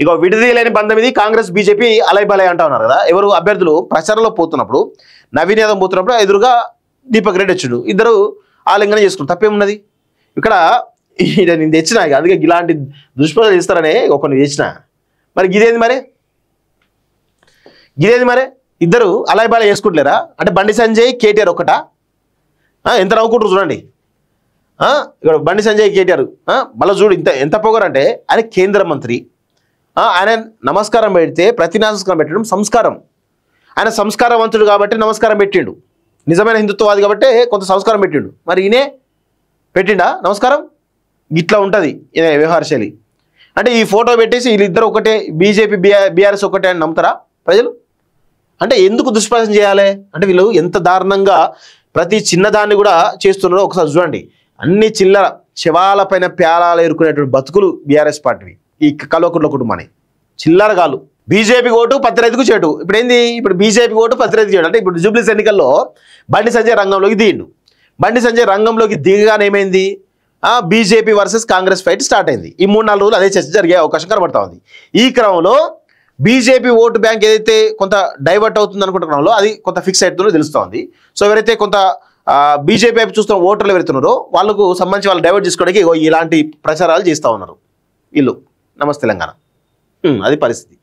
ఇక విడదీయలేని బంధం ఇది. కాంగ్రెస్ బీజేపీ అలైబలై అంటా ఉన్నారు కదా. ఎవరు అభ్యర్థులు ప్రచారంలో పోతున్నప్పుడు, నవీన్ యాదవ్ పోతున్నప్పుడు ఎదురుగా దీపక్ రెడ్డి వచ్చాడు, ఇద్దరు ఆలింగనం చేసుకున్నారు. తప్పేమున్నది ఇక్కడ? నేను తెచ్చినా అందుకే ఇలాంటి దుష్ప్రచారం ఇస్తారనే ఒకరిని తెచ్చిన. మరి గిదేంది మరి ఇద్దరు అలైబలై చేసుకుంటలేరా? అంటే బండి సంజయ్ కేటీఆర్ ఒక్కట? ఎంత నవ్వుకుంటారు చూడండి. ఇక్కడ బండి సంజయ్ కేటీఆర్ మళ్ళీ చూడు ఎంత పొగరంటే, ఆయన కేంద్ర మంత్రి, ఆయన నమస్కారం పెడితే ప్రతి నమస్కారం పెట్టడం సంస్కారం. ఆయన సంస్కారవంతుడు కాబట్టి నమస్కారం పెట్టిండు, నిజమైన హిందుత్వవాది కాబట్టి కొంత సంస్కారం పెట్టిండు. మరి ఈయనే పెట్టిండా నమస్కారం? ఇట్లా ఉంటుంది ఈయన వ్యవహారశైలి. అంటే ఈ ఫోటో పెట్టేసి వీళ్ళిద్దరు ఒకటే, బీజేపీ బీఆర్ఎస్ ఒకటే అని నమ్ముతారా ప్రజలు? అంటే ఎందుకు దుష్ప్రచారం చేయాలి? అంటే వీళ్ళు ఎంత దారుణంగా ప్రతి చిన్నదాన్ని కూడా చేస్తున్నారో ఒకసారి చూడండి. అన్ని చిల్లర శవాల పైన ప్యాలాలు ఎరుకునేటువంటి బతుకులు బీఆర్ఎస్ పార్టీవి, ఈ కల్వకుంట్ల కుటుంబాన్ని. చిల్లరగాలు. బీజేపీ ఓటు పత్తిరైతుకు చేటు. ఇప్పుడు ఏంది? ఇప్పుడు బీజేపీ ఓటు పత్తిరైతు చేయడం అంటే ఇప్పుడు జూబ్లీస్ ఎన్నికల్లో బండి సంజయ్ రంగంలోకి దిగిండు. బండి సంజయ్ రంగంలోకి దిగగానే ఏమైంది? BJP versus Congress fight start అయింది. ఈ 3-4 రోజులు అదే చర్చ జరిగే అవకాశం కనబడతా ఉంది. ఈ క్రమంలో బీజేపీ ఓటు బ్యాంక్ ఏదైతే కొంత డైవర్ట్ అవుతుంది అనుకుంటున్న క్రమంలో అది కొంత ఫిక్స్ అవుతుందో తెలుస్తూ ఉంది. సో ఎవరైతే కొంత బీజేపీ వైపు చూస్తున్న ఓటర్లు ఎవరైతున్నారో వాళ్ళకు సంబంధించి వాళ్ళు డైవర్ట్ చేసుకోవడానికి ఇలాంటి ప్రచారాలు చేస్తూ ఉన్నారు వీళ్ళు. నమస్తే తెలంగాణ. అది పరిస్థితి.